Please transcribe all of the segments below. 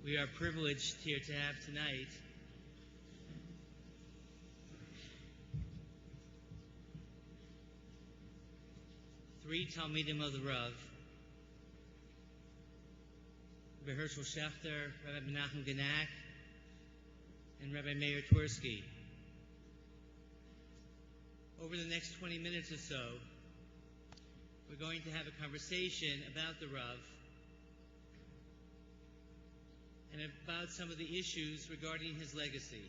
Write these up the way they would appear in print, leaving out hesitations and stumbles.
we are privileged here to have tonight three Talmidim of the Rav, Rabbi Herschel Schechter, Rabbi Menachem Genack, and Rabbi Meir Twersky. Over the next 20 minutes or so, we're going to have a conversation about the Rav and about some of the issues regarding his legacy.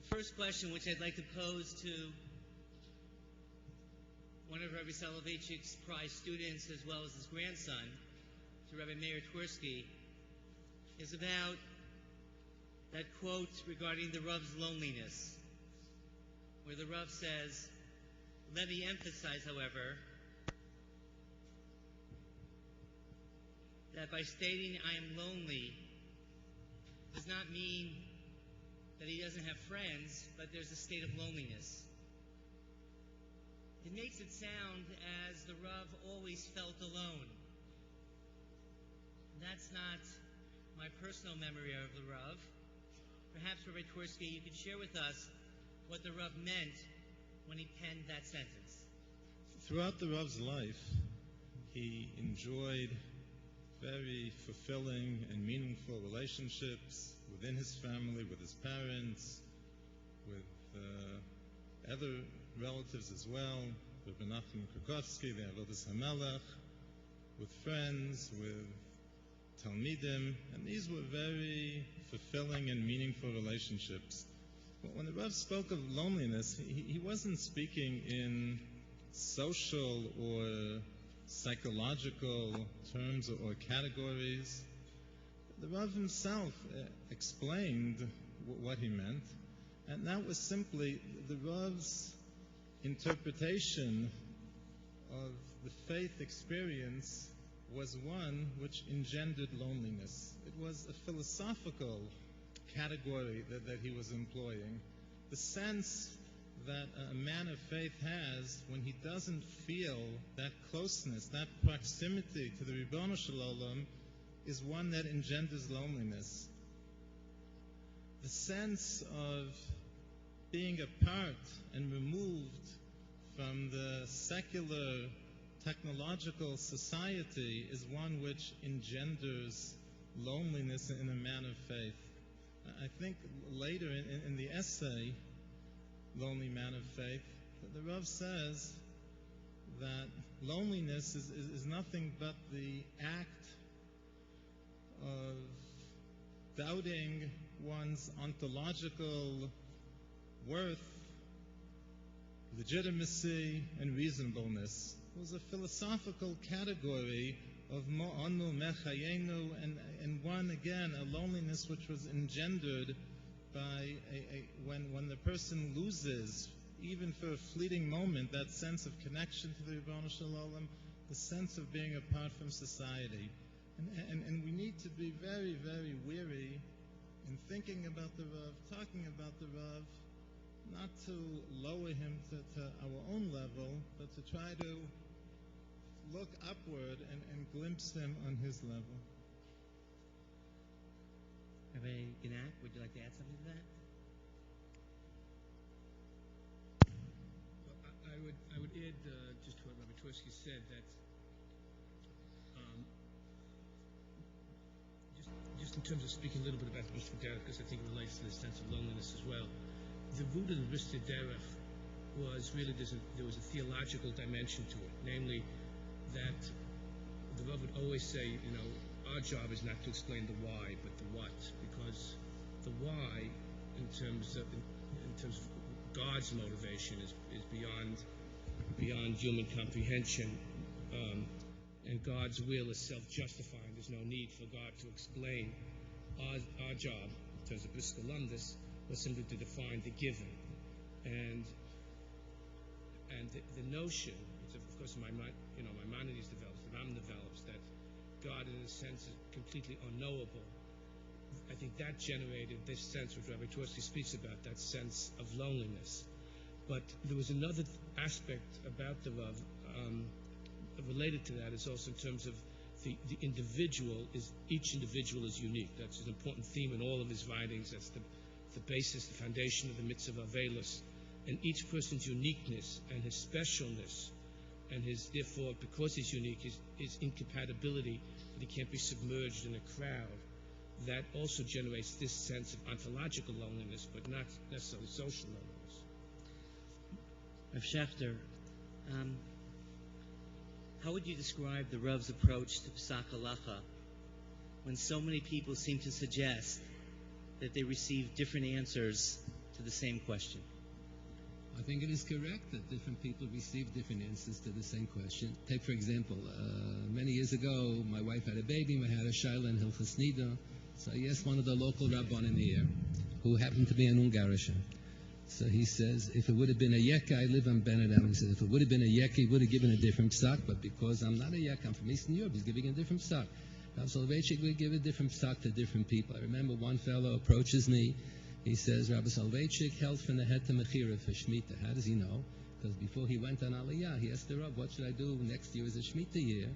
The first question, which I'd like to pose to one of Rabbi Soleveitchik's prize students as well as his grandson, to Rabbi Meir Twersky, is about that quote regarding the Rav's loneliness, where the Rav says, "Let me emphasize, however, that by stating I am lonely does not mean that he doesn't have friends, but there's a state of loneliness." It makes it sound as the Rav always felt alone. That's not my personal memory of the Rav. Perhaps, Rabbi Twersky, you could share with us what the Rav meant when he penned that sentence. Throughout the Rav's life, he enjoyed very fulfilling and meaningful relationships within his family, with his parents, with other relatives as well, with Menachem Krakovsky, the Avodas HaMelech, with friends, with Talmidim, and these were very fulfilling and meaningful relationships. When the Rav spoke of loneliness, he wasn't speaking in social or psychological terms or categories. The Rav himself explained what he meant, and that was simply the Rav's interpretation of the faith experience was one which engendered loneliness. It was a philosophical category that he was employing. The sense that a man of faith has when he doesn't feel that closeness, that proximity to the Ribbono Shel Olam, is one that engenders loneliness. The sense of being apart and removed from the secular technological society is one which engenders loneliness in a man of faith. I think later in the essay, Lonely Man of Faith, the Rav says that loneliness is nothing but the act of doubting one's ontological worth, legitimacy, and reasonableness. It was a philosophical category of mo'anu mechayenu, and one, again, a loneliness which was engendered by when the person loses, even for a fleeting moment, that sense of connection to the Ribbono Shel Olam, the sense of being apart from society. And we need to be very, very wary in thinking about the Rav, talking about the Rav, not to lower him to our own level, but to try to look upward and glimpse him on his level. Rabbi Genack, would you like to add something to that? Well, I would add just to what Rabbi Twersky said, that just in terms of speaking a little bit about the Rishta Derech, because I think it relates to the sense of loneliness as well. The root of the Rishta Derech was really there was a theological dimension to it, namely that the Rav would always say, our job is not to explain the why, but the what, because the why, in terms of God's motivation, is beyond human comprehension, and God's will is self-justifying. There's no need for God to explain. Our job, in terms of Bris Columbus, was simply to define the given, and the notion, of course, Maimonides develops, the Ram develops, that God, in a sense, is completely unknowable. I think that generated this sense, which Rabbi Twersky speaks about, that sense of loneliness. But there was another aspect about the Rav related to that, is also in terms of the individual each individual is unique. That's an important theme in all of his writings. That's the basis, the foundation of the mitzvah Avelis. And each person's uniqueness and his specialness and therefore, because he's unique, his incompatibility, that he can't be submerged in a crowd, that also generates this sense of ontological loneliness, but not necessarily social loneliness. Rav Schechter, how would you describe the Rav's approach to Psak Halakha when so many people seem to suggest that they receive different answers to the same question? I think it is correct that different people receive different answers to the same question. Take, for example, many years ago, my wife had a baby, we had a shaila in Hilchos Nida. So I asked one of the local rabbanim here, who happened to be an Ungarisher. So he says, if it would have been a yekka, I live on Benedam. He says, if it would have been a yekka, he would have given a different psak, but because I'm not a yekka, I'm from Eastern Europe, he's giving a different psak. Rabbi Soleveitchik would give a different psak to different people. I remember one fellow approaches me. He says, Rabbi Soleveitchik held from the Heta Mechira for Shemitah. How does he know? Because before he went on Aliyah, he asked the Rav, what should I do? Next year is a Shemitah year.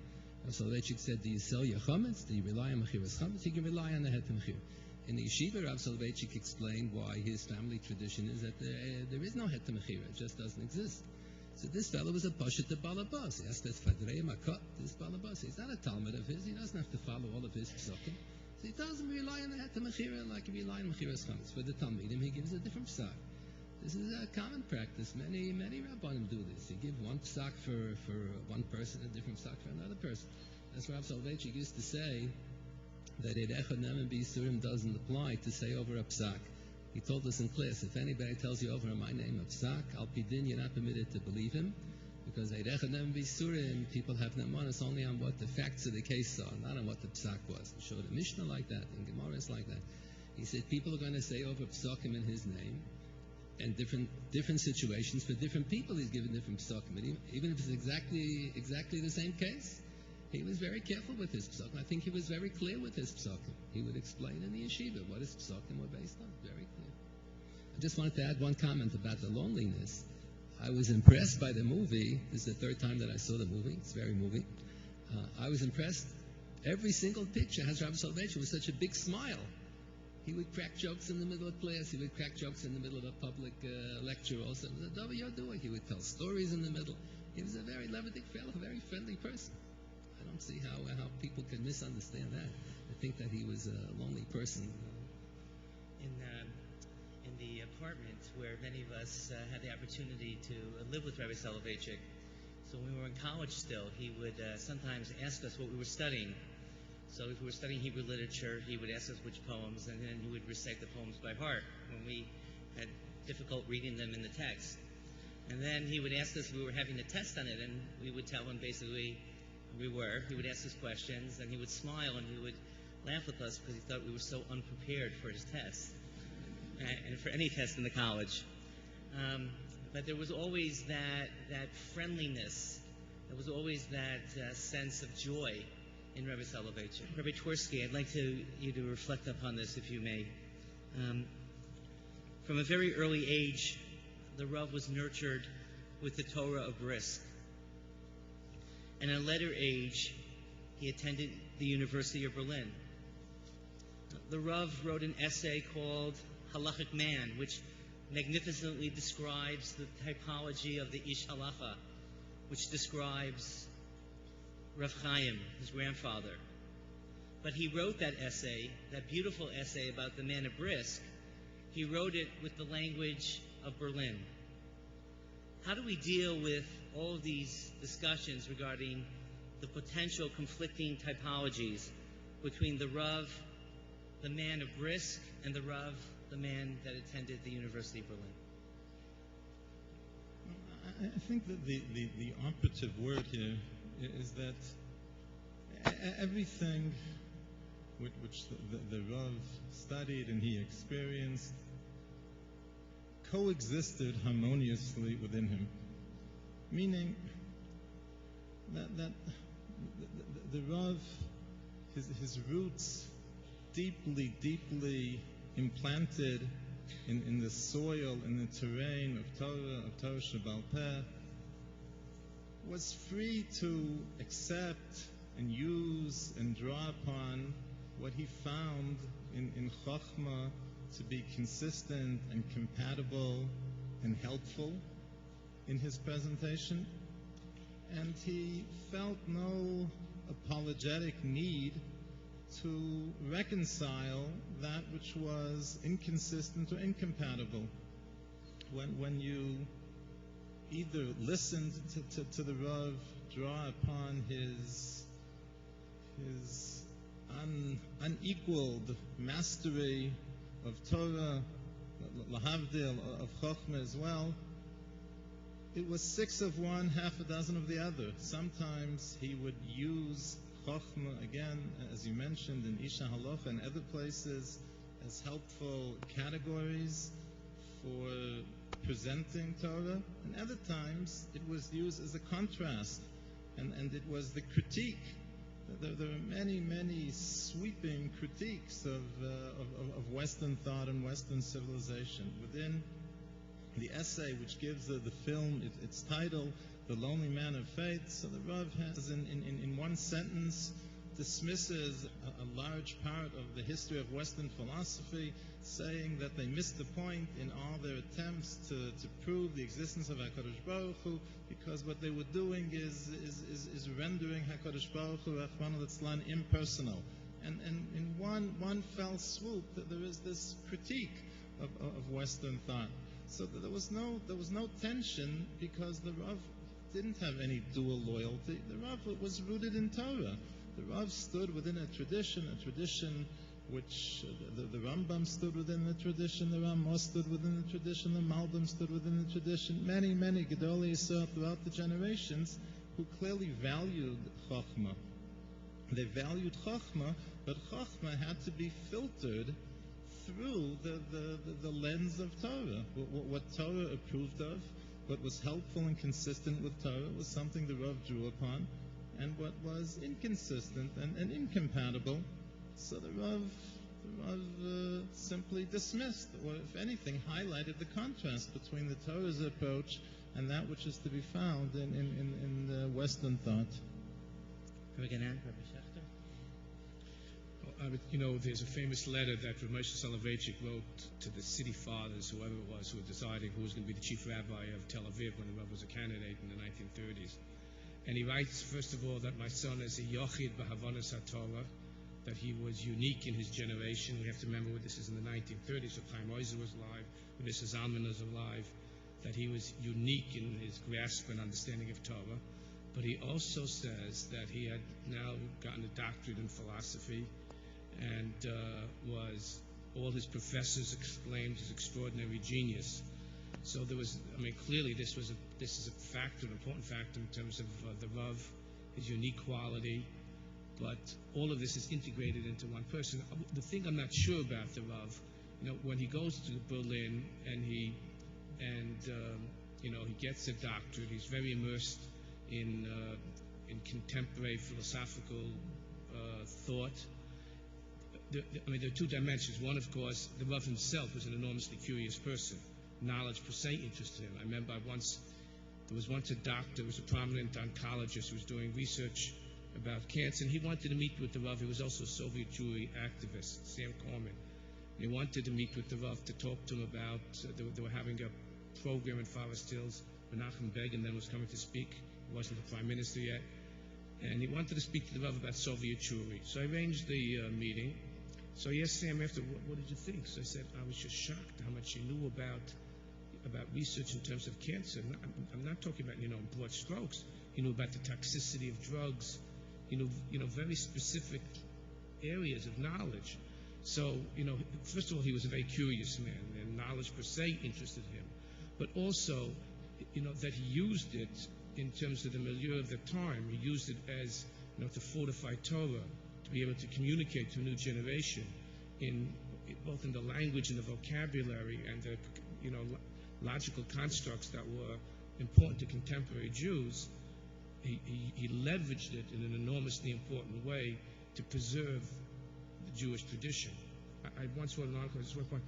Rabbi Soleveitchik said, do you sell your chametz? Do you rely on Mechiras chametz? You can rely on the Heta Mechira. In the Yeshiva, Rabbi Soleveitchik explained why his family tradition is that there is no Heta Mechira. It just doesn't exist. So this fellow was a Pashat Balabas. He asked this Fadrei Makot, this Balabas. He's not a Talmud of his. He doesn't have to follow all of his psukim. So he doesn't rely on the Heta Mechira like he relies on Mechiras chametz. For the Talmidim, he gives a different psak. This is a common practice. Many rabbanim do this. He gives one psak for one person, a different psak for another person. That's what Rabbi Soleveitchik used to say, that it Echad Ne'emen B'Yisurim doesn't apply to say over a psak. He told us in class, if anybody tells you over my name a psak, al pidin, you're not permitted to believe him, because it Echad Ne'emen B'Yisurim, people have nemanas only on what the facts of the case are, not on what the psak was. We showed a Mishnah like that, and Gemara is like that. He said people are going to say over psakim in his name, and different situations for different people. He's given different psakim, even if it's exactly the same case. He was very careful with his psakim. I think he was very clear with his psakim. He would explain in the yeshiva what his psakim were based on. Very clear. I just wanted to add one comment about the loneliness. I was impressed by the movie. This is the third time that I saw the movie. It's very moving. I was impressed. Every single picture has Rabbi Soleveitchik with such a big smile. He would crack jokes in the middle of class. He would crack jokes in the middle of a public lecture also. He would tell stories in the middle. He was a very levitic fellow, a very friendly person. I don't see how people can misunderstand that. I think that he was a lonely person. In the apartment where many of us had the opportunity to live with Rabbi Soleveitchik, so when we were in college still, he would sometimes ask us what we were studying. So if we were studying Hebrew literature, he would ask us which poems, and then he would recite the poems by heart when we had difficult reading them in the text. And then he would ask us if we were having a test on it, and we would tell him basically we were. He would ask us questions, and he would smile, and he would laugh with us because he thought we were so unprepared for his test, and for any test in the college. But there was always that friendliness. There was always that sense of joy in Rabbi Soleveitchik. Rabbi Twersky, I'd like you to reflect upon this, if you may. From a very early age, the Rav was nurtured with the Torah of Brisk. And at a later age, he attended the University of Berlin. The Rav wrote an essay called Halachic Man, which magnificently describes the typology of the Ish Halakha, which describes Rav Chaim, his grandfather. But he wrote that essay, that beautiful essay about the man of Brisk, he wrote it with the language of Berlin. How do we deal with all of these discussions regarding the potential conflicting typologies between the Rav, the man of Brisk, and the Rav, the man that attended the University of Berlin? I think that the operative word here is that everything which the Rav studied and he experienced coexisted harmoniously within him. Meaning that the Rav, his roots deeply implanted in the soil, in the terrain of Torah Shebaal Peh, was free to accept and use and draw upon what he found in Chochmah to be consistent and compatible and helpful in his presentation. And he felt no apologetic need to reconcile that which was inconsistent or incompatible. When you either listened to the Rav draw upon his unequaled mastery of Torah, lahavdil, of Chochmah as well, it was 6 of one, half a dozen of the other. Sometimes he would use Chochmah, again, as you mentioned, in Isha Halakha and other places, as helpful categories for presenting Torah, and other times it was used as a contrast, and it was the critique. There are many sweeping critiques of Western thought and Western civilization. Within the essay which gives the film its title, The Lonely Man of Faith, so the Rav has in one sentence dismisses a large part of the history of Western philosophy, saying that they missed the point in all their attempts to prove the existence of HaKadosh Baruch Hu, because what they were doing is rendering HaKadosh Baruch Hu, Rachmana litzlan, impersonal. And in one fell swoop, that there is this critique of Western thought. So that there was no tension, because the Rav didn't have any dual loyalty. The Rav was rooted in Torah. The Rav stood within a tradition which the Rambam stood within the tradition, the Ramah stood within the tradition, the Malbim stood within the tradition, many Gedolei Yisrael throughout the generations who clearly valued Chochmah. They valued Chochmah, but Chochmah had to be filtered through the lens of Torah. What Torah approved of, what was helpful and consistent with Torah, was something the Rav drew upon, and what was inconsistent and incompatible, so the Rav simply dismissed, or if anything, highlighted the contrast between the Torah's approach and that which is to be found in the Western thought. There's a famous letter that Rabbi Soleveitchik wrote to the city fathers, whoever it was, who were deciding who was going to be the chief rabbi of Tel Aviv when the Rav was a candidate in the 1930s. And he writes, first of all, that my son is a yochid b'havanas haTorah, that he was unique in his generation. We have to remember this is in the 1930s, so Chaim Oizer was alive, when Mrs. Zalman was alive, that he was unique in his grasp and understanding of Torah. But he also says that he had now gotten a doctorate in philosophy, and all his professors exclaimed his extraordinary genius. So there was, clearly this is a factor, an important factor in terms of the Rav, his unique quality, but all of this is integrated into one person. The thing I'm not sure about the Rav, when he goes to Berlin and he gets a doctorate, he's very immersed in contemporary philosophical thought. There are two dimensions. One, of course, the Rav himself was an enormously curious person. Knowledge per se interested him. I remember there was once a doctor, who was a prominent oncologist, who was doing research about cancer, and he wanted to meet with the Rav. He was also a Soviet Jewry activist, Sam Corman. And he wanted to meet with the Rav to talk to him about, they were having a program in Forest Hills. Menachem Begin then was coming to speak. He wasn't the prime minister yet. And he wanted to speak to the Rav about Soviet Jewry. So I arranged the meeting. So he asked Sam after, what did you think? So I said, I was just shocked how much he knew about research in terms of cancer. I'm not talking about, broad strokes. He knew about the toxicity of drugs. He knew, very specific areas of knowledge. So, first of all, he was a very curious man, and knowledge per se interested him. But also, that he used it in terms of the milieu of the time. He used it as, to fortify Torah, to be able to communicate to a new generation both in the language and the vocabulary and the, logical constructs that were important to contemporary Jews. He leveraged it in an enormously important way to preserve the Jewish tradition. I once wrote an article, just one point.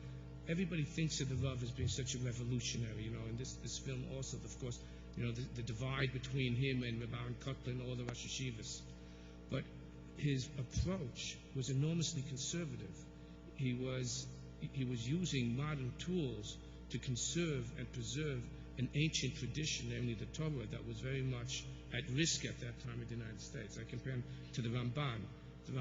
Everybody thinks of the Rav as being such a revolutionary, and this film also, of course, the divide between him and Rabbi Kotlin, all the Rosh Yeshivas. but his approach was enormously conservative. He was using modern tools to conserve and preserve an ancient tradition, namely the Torah, that was very much at risk at that time in the United States. I compare him to the Ramban. The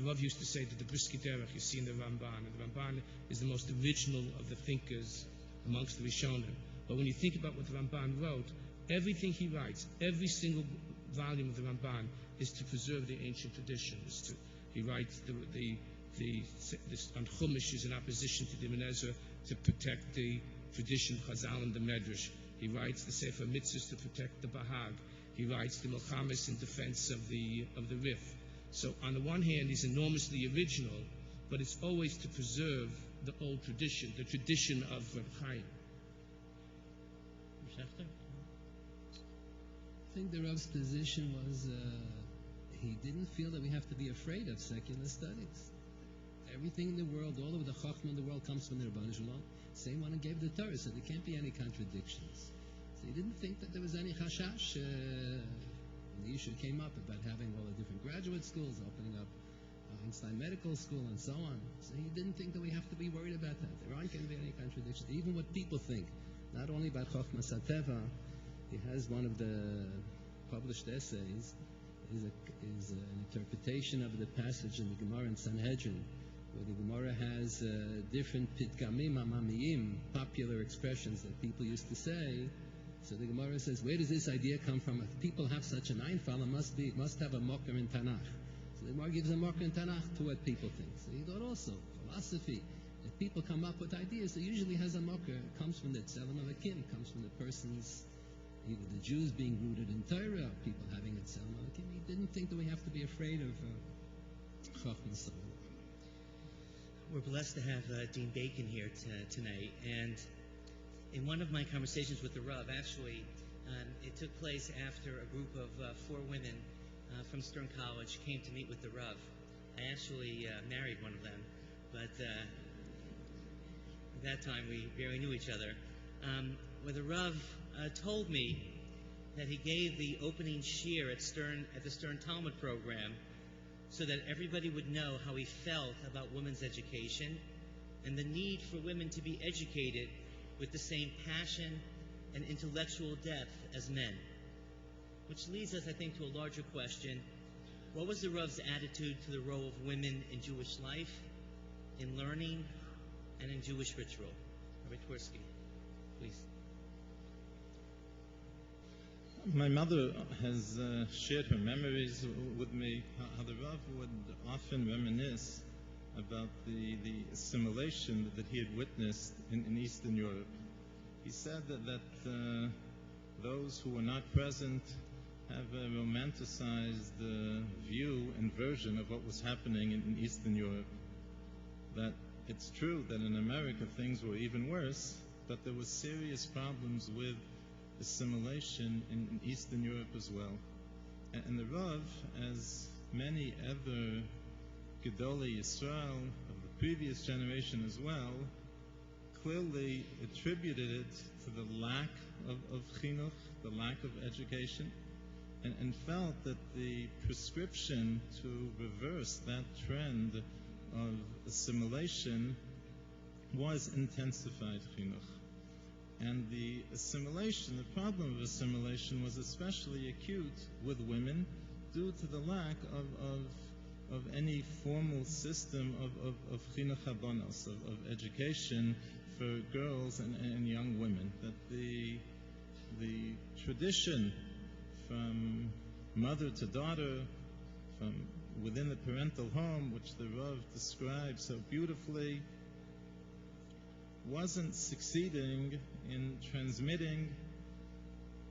Rav used to say that the Briskei Derech you see in the Ramban, and the Ramban is the most original of the thinkers amongst the Rishonim. But when you think about what the Ramban wrote, everything he writes, every single volume of the Ramban, is to preserve the ancient tradition. He writes on Chumash is in opposition to the Ibn Ezra to protect the tradition of Chazal and the Medrash. He writes the Sefer Mitzvahs to protect the Bahag. He writes the Milchamis in defense of the Rif. So on the one hand, he's enormously original, but it's always to preserve the old tradition, the tradition of Reb Chaim. I think the Rav's position was he didn't feel that we have to be afraid of secular studies. Everything in the world, all of the Chachma in the world comes from the Rebbeinu Shalom. Same one who gave the Torah, so there can't be any contradictions. So he didn't think that there was any chashash. When the issue came up about having all the different graduate schools, opening up Einstein Medical School and so on. So he didn't think that we have to be worried about that. There aren't going to be any contradictions. Even what people think, not only about Chochmas HaTeva, he has one of the published essays, is an interpretation of the passage in the Gemara in Sanhedrin, where the Gemara has different pitgamim amamiyim, popular expressions that people used to say. So the Gemara says, where does this idea come from? If people have such an einfall, it must have a mocker in Tanakh. So the Gemara gives a mocker in Tanakh to what people think. So he thought also, philosophy, if people come up with ideas, it usually has a mocker. It comes from the Tzelem Elokim, it comes from the person's, either the Jews being rooted in Torah, or people having a Tzelem Elokim. He didn't think that we have to be afraid of Chachmas. We're blessed to have Dean Bacon here tonight, and in one of my conversations with the Rav, actually, it took place after a group of 4 women from Stern College came to meet with the Rav. I actually married one of them, but at that time we barely knew each other. Where the Rav told me that he gave the opening shiur at the Stern Talmud program so that everybody would know how he felt about women's education and the need for women to be educated with the same passion and intellectual depth as men. Which leads us, I think, to a larger question. What was the Rav's attitude to the role of women in Jewish life, in learning, and in Jewish ritual? Rabbi Twersky, please. My mother has shared her memories with me, how the Rav would often reminisce about the assimilation that he had witnessed in Eastern Europe. He said that those who were not present have a romanticized view and version of what was happening in Eastern Europe. That it's true that in America things were even worse, but there were serious problems with assimilation in Eastern Europe as well. And the Rav, as many other Gedolei Yisrael of the previous generation as well, clearly attributed it to the lack of chinuch, the lack of education, and felt that the prescription to reverse that trend of assimilation was intensified chinuch. And the problem of assimilation was especially acute with women due to the lack of any formal system of chinuch habanos, of education for girls and young women. That the tradition from mother to daughter, from within the parental home, which the Rav described so beautifully, wasn't succeeding in transmitting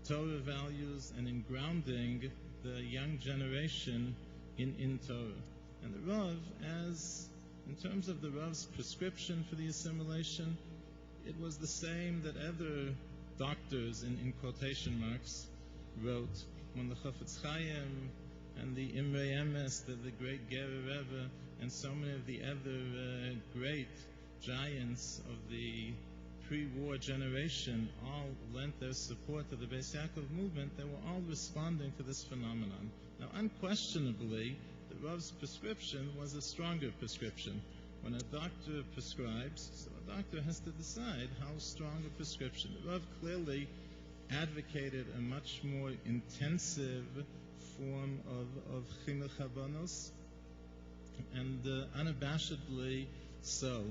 Torah values and in grounding the young generation in Torah. And the Rav, as in terms of the Rav's prescription for the assimilation, it was the same that other doctors, in quotation marks, wrote when the Chafetz Chaim and the Imrei Emes, the great Ger Rebbe, and so many of the other great giants of the pre-war generation all lent their support to the Beis Yaakov movement, they were all responding to this phenomenon. Now, unquestionably, the Rav's prescription was a stronger prescription. When a doctor prescribes, so a doctor has to decide how strong a prescription. The Rav clearly advocated a much more intensive form of chinuch habanos, and unabashedly so.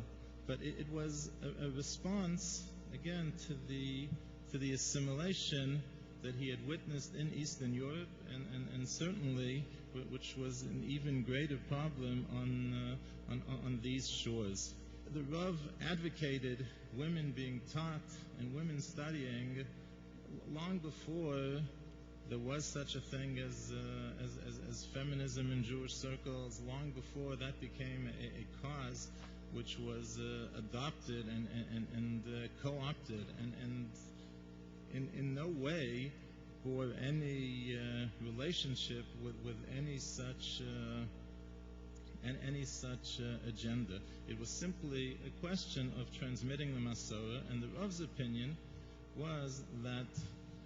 But it was a response, again, to the assimilation that he had witnessed in Eastern Europe, and certainly, which was an even greater problem on these shores. The Rav advocated women being taught and women studying long before there was such a thing as feminism in Jewish circles, long before that became a cause which was adopted and co-opted, and in no way bore any relationship with any such agenda. It was simply a question of transmitting the Masorah, and the Rav's opinion was that,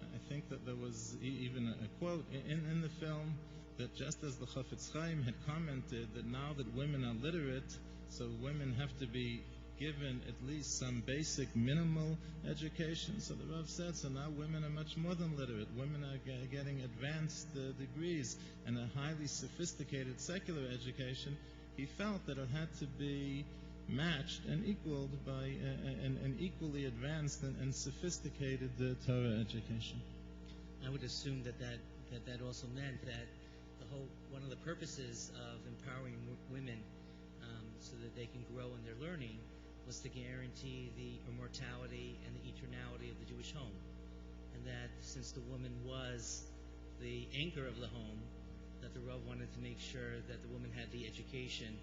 I think that there was even a quote in the film, that just as the Chafetz Chaim had commented that now that women are literate, so women have to be given at least some basic minimal education. So the Rav said, so now women are much more than literate. Women are getting advanced degrees and a highly sophisticated secular education. He felt that it had to be matched and equaled by an equally advanced and sophisticated Torah education. I would assume that also meant that one of the purposes of empowering women so that they can grow in their learning was to guarantee the immortality and the eternality of the Jewish home, and that since the woman was the anchor of the home, that the Rav wanted to make sure that the woman had the education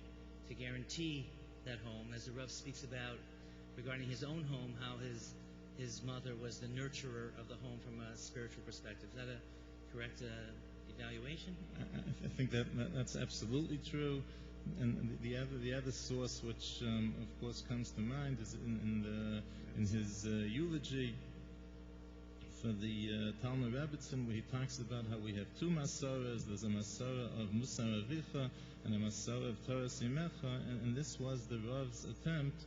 to guarantee that home, as the Rav speaks about regarding his own home, how his mother was the nurturer of the home from a spiritual perspective. Is that a correct evaluation? I think that's absolutely true. And the other source, which of course comes to mind, is in his eulogy for the Talmud Rebbitzin, where he talks about how we have two Masorahs. There's a Masorah of Musar Avicha and a Masorah of Torah Simecha, and this was the Rav's attempt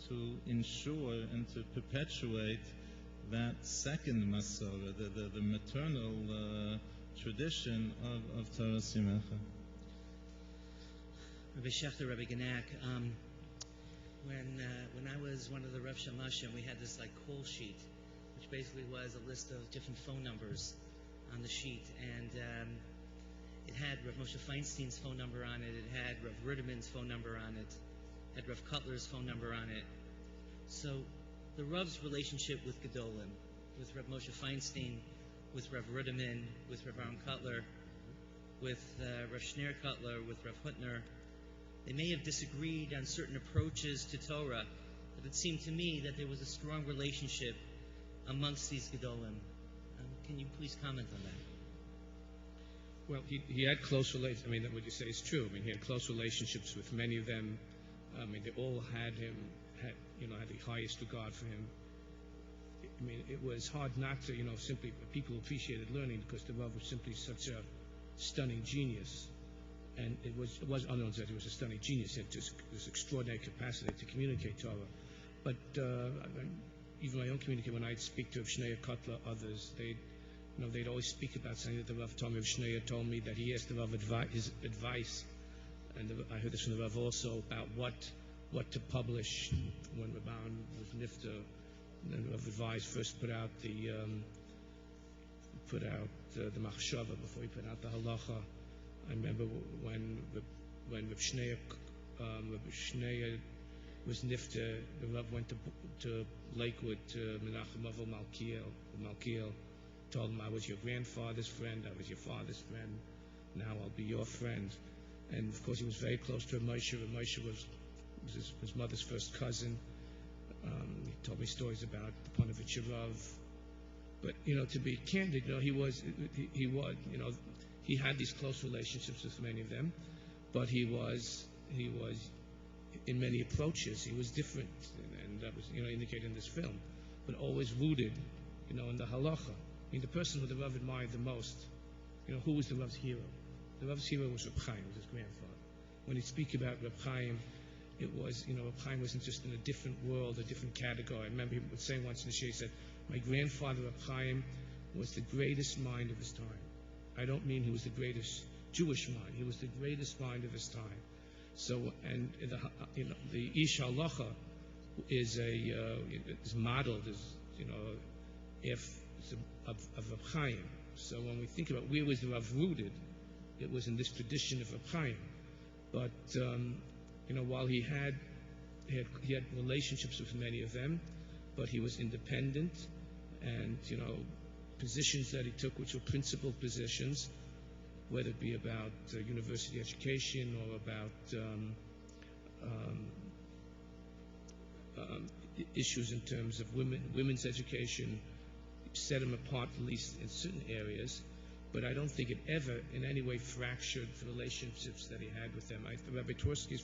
to ensure and to perpetuate that second Masorah, the maternal tradition of Torah Simecha. Rabbi Shechter, Rabbi Genack, when I was one of the Rav Shamashim, we had this call sheet, which basically was a list of different phone numbers on the sheet, and it had Rav Moshe Feinstein's phone number on it, it had Rav Ruderman's phone number on it, had Rav Cutler's phone number on it. So the Rav's relationship with Gedolim, with Rav Moshe Feinstein, with Rav Ruderman, with Rav Aaron Cutler, with Rav Schneur Cutler, with Rav Hutner, they may have disagreed on certain approaches to Torah, but it seemed to me that there was a strong relationship amongst these Gedolim. Can you please comment on that? Well, he had close relations. I mean, what you say is true. I mean, he had close relationships with many of them. I mean, they all had the highest regard for him. I mean, it was hard not to, simply people appreciated learning because the Rav was simply such a stunning genius. And it was unknown that he was a stunning genius. He had just this extraordinary capacity to communicate Torah. But even my own community, when I'd speak to Rav Schneur Cutler, others, they'd always speak about something that the Rav told me. Rav Schneur told me that he asked the Rav his advice, and I heard this from the Rav also, about what to publish when Rabban was nifter. And then Rav advised first put out the Machshava before he put out the Halakha. I remember when Rav Schneur was nifter, the Rav went to Lakewood to Menachem Avel Malkiel, told him, I was your grandfather's friend, I was your father's friend, now I'll be your friend. And of course he was very close to Moshe. Moshe was his mother's first cousin. He told me stories about the Panovich Rav. But to be candid, he had these close relationships with many of them, but he was in many approaches he was different, and that was indicated in this film. but always rooted, in the Halakha. I mean, the person who the Rav admired the most, who was the Rav's hero? The Rav's hero was Reb Chaim, was his grandfather. When he speak about Reb Chaim, it was, Reb Chaim wasn't just in a different world, a different category. I remember he would say once in the shir, he said, my grandfather Reb Chaim was the greatest mind of his time. I don't mean he was the greatest Jewish mind. He was the greatest mind of his time. So, and the Ish Halakha is modeled of Reb Chaim. So when we think about where was the Rav rooted, it was in this tradition of Reb Chaim. But while he had relationships with many of them, but he was independent, and positions that he took, which were principal positions, whether it be about university education or about issues in terms of women's education, set him apart, at least in certain areas. But I don't think it ever in any way fractured the relationships that he had with them. Rabbi Twersky's,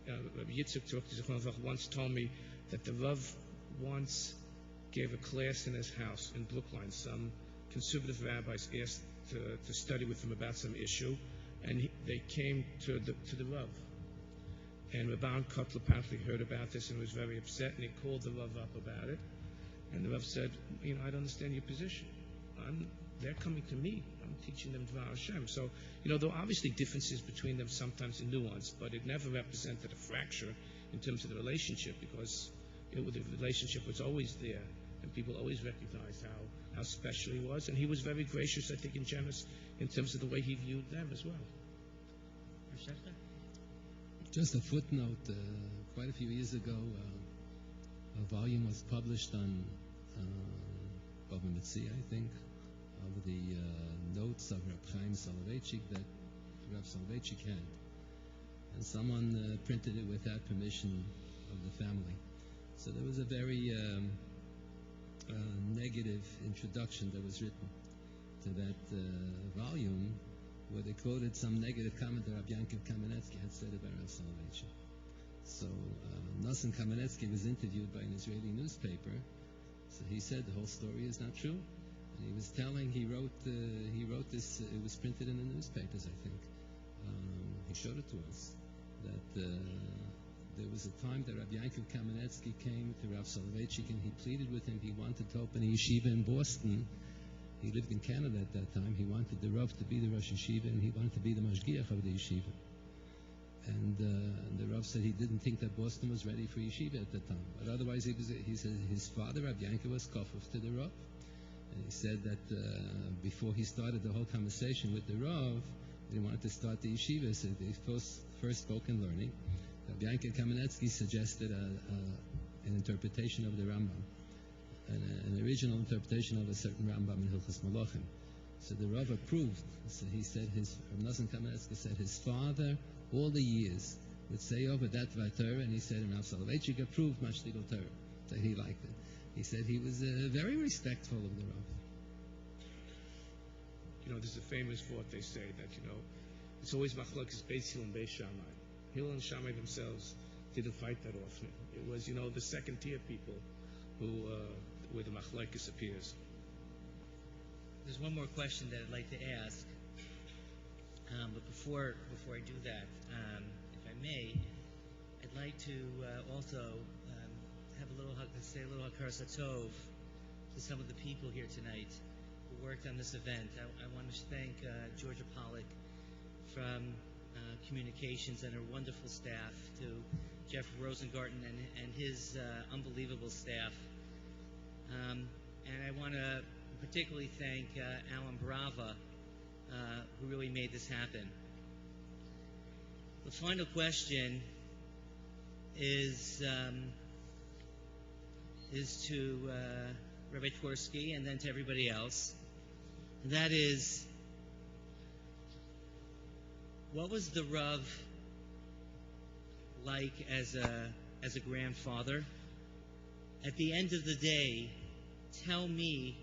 Rabbi Yitzchak Twersky once told me that the Rav once gave a class in his house in Brookline. Some conservative rabbis asked to study with him about some issue, and they came to the Rav. And Rabban Kotler apparently heard about this and was very upset, and he called the Rav up about it. And the Rav said, I don't understand your position. They're coming to me. I'm teaching them Dvar Hashem. So, there were obviously differences between them, sometimes in nuance, but it never represented a fracture in terms of the relationship, because the relationship was always there, and people always recognized how special he was. And he was very gracious, I think, and generous in terms of the way he viewed them as well. Just a footnote. Quite a few years ago, a volume was published on Bava Metzia, I think, of the notes of Reb Chaim Soleveitchik that Rav Soleveitchik had. And someone printed it without permission of the family. So there was a very negative introduction that was written to that volume, where they quoted some negative comment that Rabbi Yankov Kamenetsky had said about Rav Soleveitchik. So Nosson Kamenetsky was interviewed by an Israeli newspaper. So he said the whole story is not true. And he was telling, he wrote this, it was printed in the newspapers, I think. He showed it to us, that there was a time that Rabbi Yankov Kamenetsky came to Rav Soleveitchik and he pleaded with him. He wanted to open a yeshiva in Boston. He lived in Canada at that time. He wanted the Rav to be the Rosh Yeshiva, and he wanted to be the Mashgiach of the yeshiva. And the Rav said he didn't think that Boston was ready for yeshiva at that time. But otherwise, he said his father, Rabbi Yankov, was kofuf to the Rav. And he said that before he started the whole conversation with the Rav, he wanted to start the yeshiva. So they first spoke in learning. Rabbi Yankov Kamenetsky suggested an interpretation of the Rambam, an original interpretation of a certain Rambam in Hilchos Malachim. So the Rav approved. So he said Nosson Kamenetsky said his father, all the years, would say over that Torah, and he said, Rav Soleveitchik approved Mashligal Torah. So he liked it. He said he was very respectful of the Rav. There's a famous thought they say that, it's always machlokes Beis Hillel and Beis Shammai. Hillel and Shammai themselves didn't fight that often. It was, the second tier people where the machlokes appears. There's one more question that I'd like to ask. But before I do that, if I may, I'd like to also have say a little hakaras hatov to some of the people here tonight who worked on this event. I want to thank Georgia Pollack from Communications and her wonderful staff, to Jeff Rosengarten and his unbelievable staff. And I want to particularly thank Alan Brava, who really made this happen. The final question is to Rabbi Twersky and then to everybody else. And that is, what was the Rav like as a grandfather? At the end of the day, tell me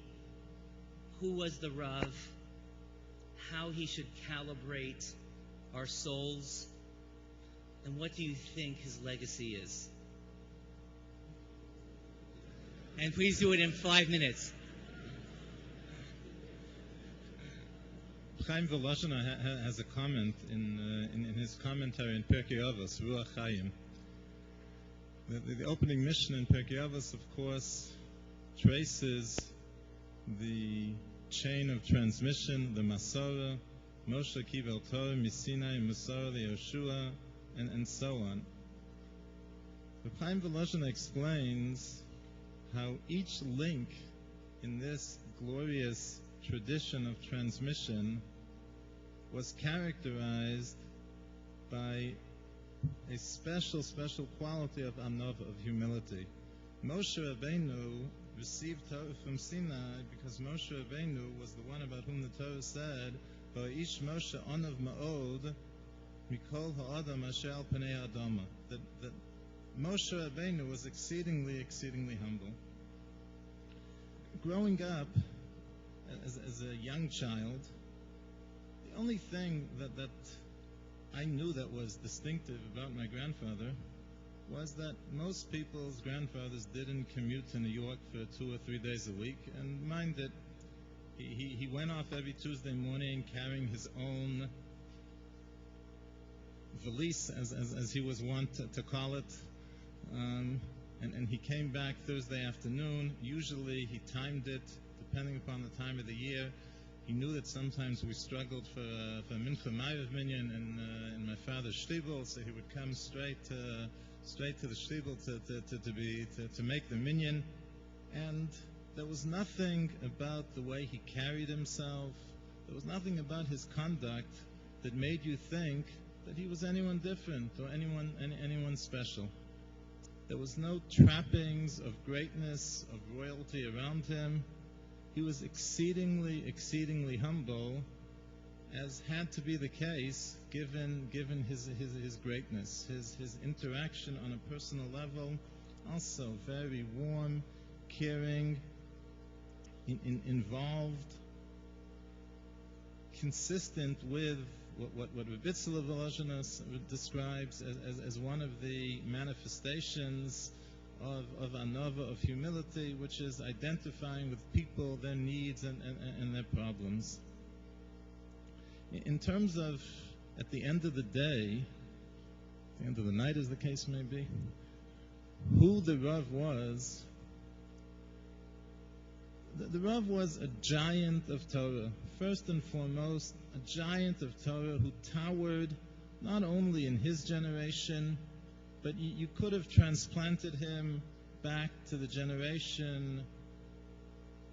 who was the Rav, how he should calibrate our souls, and what do you think his legacy is? And please do it in 5 minutes. Chaim Volozhin has a comment in his commentary in Pirkei Avos, Ruach Chaim. The opening mission in Pirkei Avos, of course, traces the chain of transmission, the Masorah, Moshe Kibel Torah, Misinai, Masorah, Yoshua, and so on. But Chaim Volozhin explains how each link in this glorious tradition of transmission was characterized by a special quality of anova, of humility. Moshe Rabbeinu received Torah from Sinai because Moshe Rabbeinu was the one about whom the Torah said, "Va'ish Moshe onav ma'od mikol ha'adam asher al panei adama." That Moshe Rabbeinu was exceedingly humble. Growing up as a young child, the only thing that I knew that was distinctive about my grandfather was that most people's grandfathers didn't commute to New York for 2 or 3 days a week, and mind that he went off every Tuesday morning carrying his own valise, as he was wont to call it, and he came back Thursday afternoon. Usually he timed it depending upon the time of the year. He knew that sometimes we struggled for Mincha Ma'ariv minyan in my father's shtibel, so he would come straight to the shtibel to make the minyan. And there was nothing about the way he carried himself, there was nothing about his conduct that made you think that he was anyone different or anyone special. There was no trappings of greatness, of royalty around him. He was exceedingly humble, as had to be the case given his greatness. His interaction on a personal level, also very warm, caring, involved, consistent with what Rabbi Joseph describes as one of the manifestations of anova, of humility, which is identifying with people, their needs, and their problems. In terms of, at the end of the day, the end of the night as the case may be, who the Rav was, the Rav was a giant of Torah. First and foremost, a giant of Torah who towered not only in his generation, but you could have transplanted him back to the generation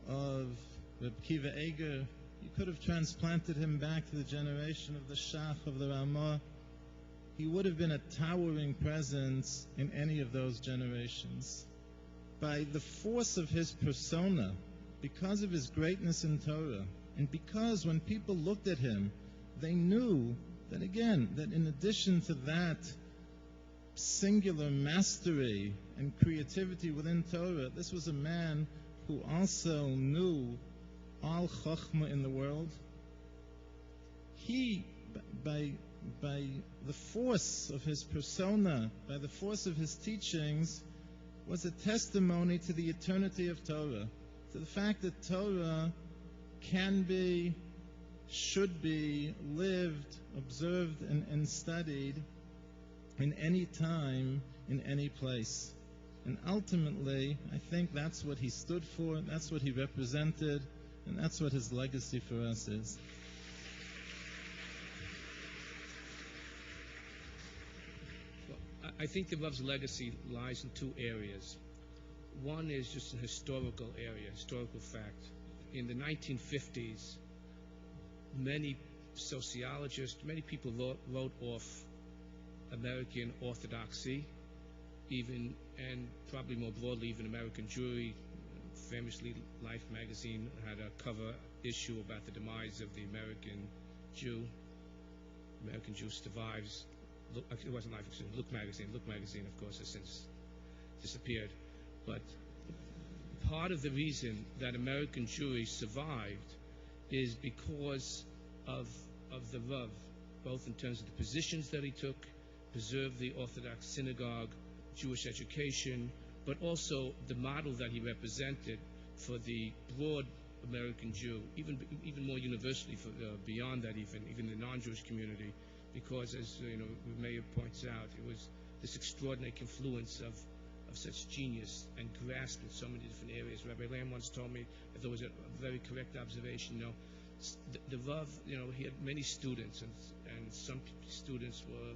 of Reb Kiva Eger. You could have transplanted him back to the generation of the Shach, of the Ramah. He would have been a towering presence in any of those generations. By the force of his persona, because of his greatness in Torah, and because when people looked at him, they knew that, again, that in addition to that singular mastery and creativity within Torah, this was a man who also knew all Chochmah in the world. He, by the force of his persona, by the force of his teachings, was a testimony to the eternity of Torah, to the fact that Torah can be, should be lived, observed, and studied in any time, in any place. And ultimately, I think that's what he stood for, that's what he represented, and that's what his legacy for us is. Well, I think the Rav's legacy lies in two areas. One is just a historical area, historical fact. In the 1950s, many sociologists, many people wrote off American Orthodoxy, even, and probably more broadly, even American Jewry. Famously, Life magazine had a cover issue about the demise of the American Jew. American Jew survives. It wasn't Life, Look magazine. Look magazine, of course, has since disappeared. But part of the reason that American Jewry survived is because of the Rav, both in terms of the positions that he took, preserved the Orthodox synagogue, Jewish education, but also the model that he represented for the broad American Jew, even more universally for beyond that, even the non-Jewish community, because as Mayor points out, it was this extraordinary confluence of such genius and grasp in so many different areas. Rabbi Lamb once told me that there was a very correct observation. The Rav, he had many students, and some students were,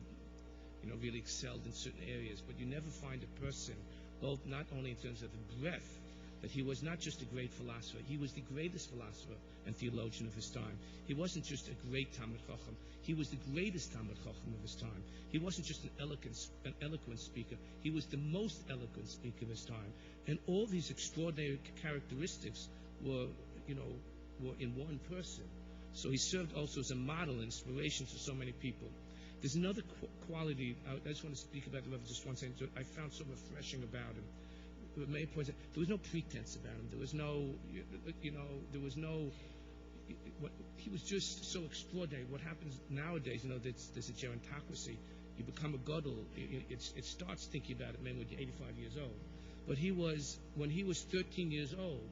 really excelled in certain areas, but you never find a person, both not only in terms of the breadth, that he was not just a great philosopher, he was the greatest philosopher and theologian of his time. He wasn't just a great Talmid Chacham, he was the greatest Talmid Chacham of his time. He wasn't just an eloquent speaker, he was the most eloquent speaker of his time. And all these extraordinary characteristics were in one person. So he served also as a model and inspiration to so many people. There's another quality, I just want to speak about the Rav just one second, I found so refreshing about him. There were many points. There was no pretense about him. There was no, he was just so extraordinary. What happens nowadays, there's a gerontocracy. You become a gadol. It starts thinking about it, man, when you're 85 years old. But when he was 13 years old,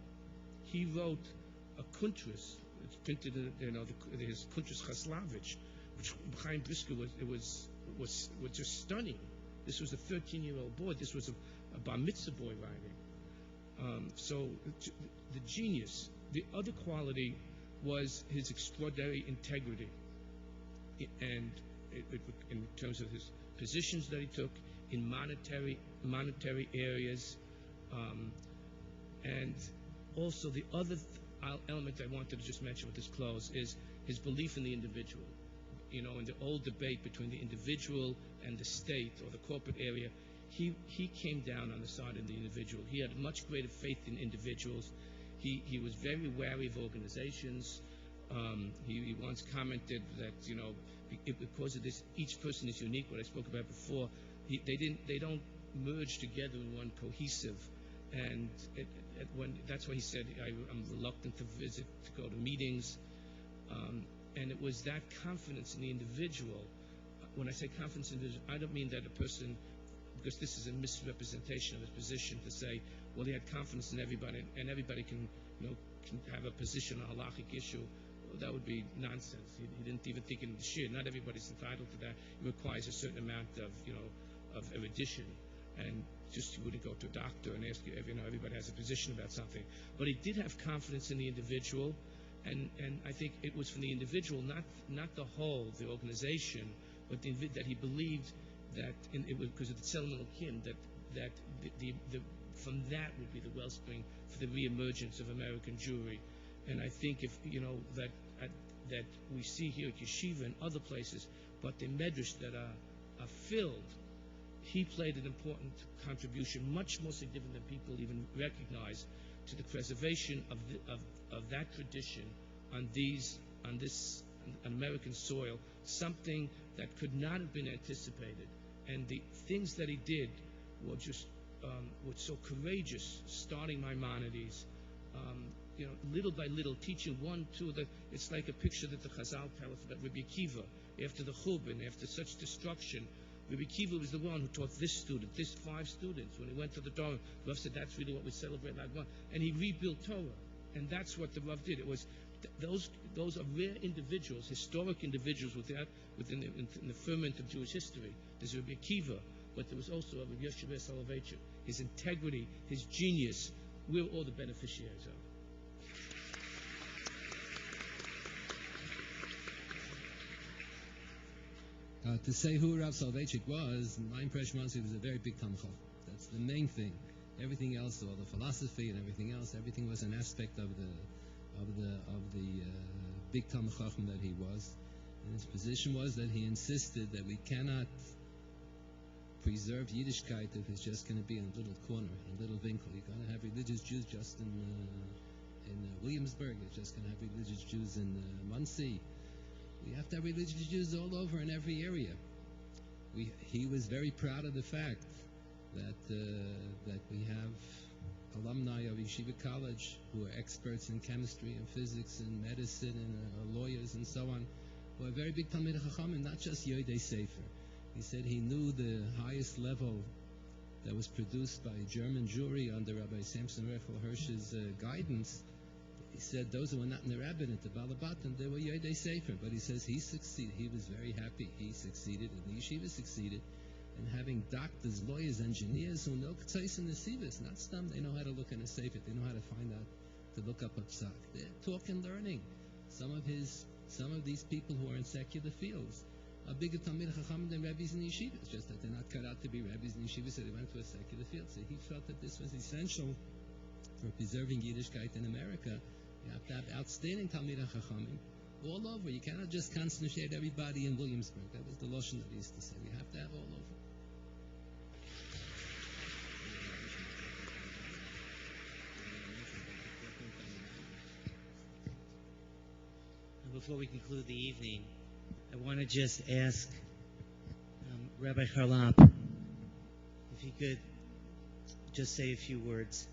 he wrote a kuntras. It's printed in, his kuntras Chaslavich, which Chaim Brisker was just stunning. This was a 13-year-old boy. This was a bar mitzvah boy writing. So the genius. The other quality was his extraordinary integrity, and in terms of his positions that he took in monetary areas, and also the other element I wanted to just mention with this close is his belief in the individual. In the old debate between the individual and the state or the corporate area, he came down on the side of the individual. He had much greater faith in individuals. He was very wary of organizations. He once commented that because of this, each person is unique. What I spoke about before, they don't merge together in one cohesive. And that's why he said, I'm reluctant to go to meetings. And it was that confidence in the individual. When I say confidence in the individual, I don't mean that a person, because this is a misrepresentation of his position, to say, well, he had confidence in everybody, and everybody can have a position on a halachic issue. Well, that would be nonsense. He didn't even think in the shir. Not everybody's entitled to that. It requires a certain amount of erudition, and just you wouldn't go to a doctor and ask you. Everybody has a position about something. But he did have confidence in the individual, and I think it was from the individual, not the whole, the organization, but that he believed that it was because of the Tzelemental kin that from that would be the wellspring for the reemergence of American Jewry. And I think that we see here at Yeshiva and other places, but the medrash that are filled, he played an important contribution, much more significant than people even recognize, to the preservation of that tradition on American soil, something that could not have been anticipated. And the things that he did were just were so courageous, starting Maimonides, little by little, teaching one, two. It's like a picture that the Chazal tell us about Rabbi Akiva. After the Churban, after such destruction, Rabbi Akiva was the one who taught this 5 students. When he went to the Torah, the Rav said, that's really what we celebrate like one. And he rebuilt Torah. And that's what the Rav did. It was those are rare individuals, historic individuals within the ferment of Jewish history. There's Rabbi Akiva, but there was also Rabbi Joseph B. Soleveitchik. His integrity, his genius, we're all the beneficiaries of. To say who Rav Soleveitchik was, my impression was he was a very big Talmid Chacham. That's the main thing. Everything else, all the philosophy and everything else, everything was an aspect of the big Talmid Chacham that he was. And his position was that he insisted that we cannot preserve Yiddishkeit if it's just going to be in a little corner, in a little winkle. You're going to have religious Jews just in Williamsburg. You're just going to have religious Jews in Muncie. We have to have religious Jews all over in every area. He was very proud of the fact that we have alumni of Yeshiva College who are experts in chemistry and physics and medicine and lawyers and so on, who are very big Talmidei Chacham, and not just Yodei Sefer. He said he knew the highest level that was produced by a German jury under Rabbi Samson Rechel Hirsch's guidance. He said those who were not in the rabbinate, the Balabatan, they were Yodei Sefer. But he says he succeeded. He was very happy. He succeeded, and the yeshiva succeeded in having doctors, lawyers, engineers who know K'tzais and Nesivos. Not stum, they know how to look in a Sefer. They know how to find out, to look up a psak. They're talking, learning. Some of these people who are in secular fields are bigger Talmid Chacham than rabbis and yeshivas. Just that they're not cut out to be rabbis and yeshivas, so they went to a secular field. So he felt that this was essential for preserving Yiddishkeit in America. You have to have outstanding Talmid Chachamim all over. You cannot just concentrate everybody in Williamsburg. That was the Lashon that he used to say. We have to have all over. Before we conclude the evening, I want to just ask Rabbi Charlap if he could just say a few words.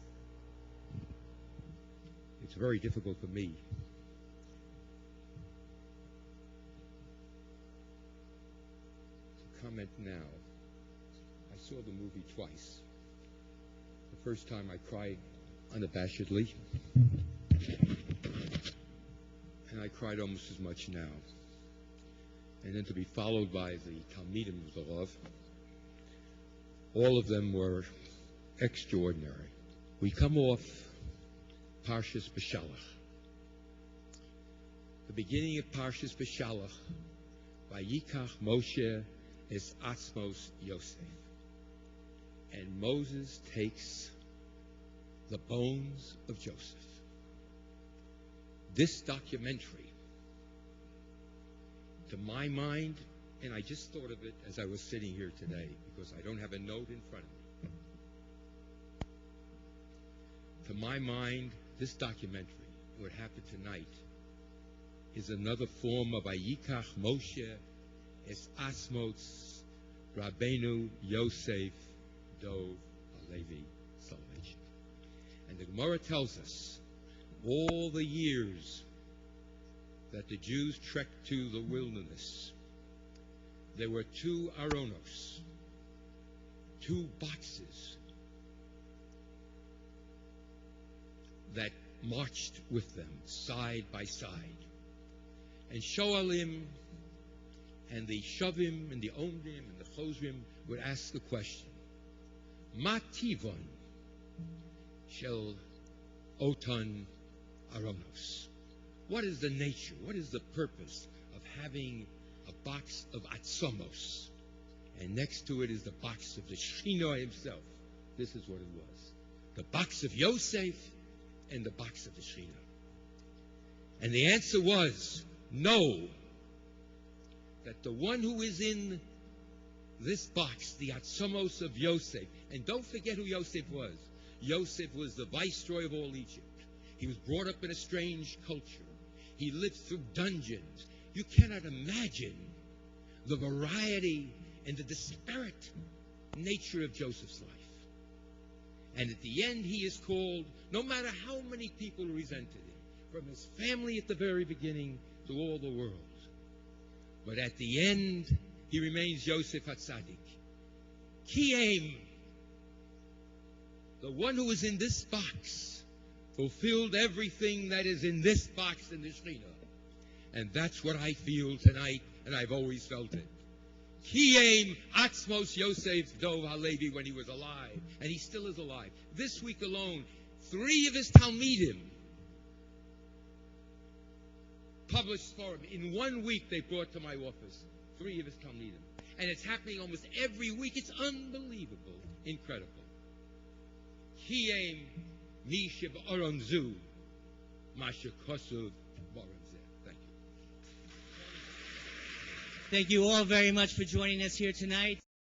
It's very difficult for me to comment now. I saw the movie twice. The first time I cried unabashedly, and I cried almost as much now. And then to be followed by the Talmidim of the Rav, all of them were extraordinary. We come off Parshas B'Shalach. The beginning of Parshas B'Shalach, Vayikach Moshe es Atzmos Yosef. And Moses takes the bones of Joseph. This documentary, to my mind, and I just thought of it as I was sitting here today because I don't have a note in front of me. To my mind, this documentary, what happened tonight, is another form of Vayikach Moshe es Asmos Rabbeinu Yosef Dov Halevi Soleveitchik. And the Gemara tells us all the years that the Jews trekked to the wilderness, there were two aronos, two boxes that marched with them side by side. And Shoalim and the Shavim and the Omdim and the Chosrim would ask the question, Ma tivon shel otan aronos? What is the nature, what is the purpose of having a box of atzomos? And next to it is the box of the Shechina himself. This is what it was. The box of Yosef and the box of the Shechina. And the answer was, no. That the one who is in this box, the atzomos of Yosef, and don't forget who Yosef was. Yosef was the viceroy of all Egypt. He was brought up in a strange culture. He lived through dungeons. You cannot imagine the variety and the disparate nature of Joseph's life. And at the end, he is called, no matter how many people resented him, from his family at the very beginning to all the world. But at the end, he remains Yosef HaTzadik. Kiyem, the one who is in this box, fulfilled everything that is in this box in the Shechina. And that's what I feel tonight, and I've always felt it. Kiyem Atzmos Yosef Dov Halevi when he was alive, and he still is alive. This week alone, 3 of his Talmidim published for him. In 1 week they brought to my office 3 of his Talmidim. And it's happening almost every week. It's unbelievable, incredible. Kiyem Misha B'Oronzu Masha Kosuv Boronzeh. Thank you. Thank you all very much for joining us here tonight.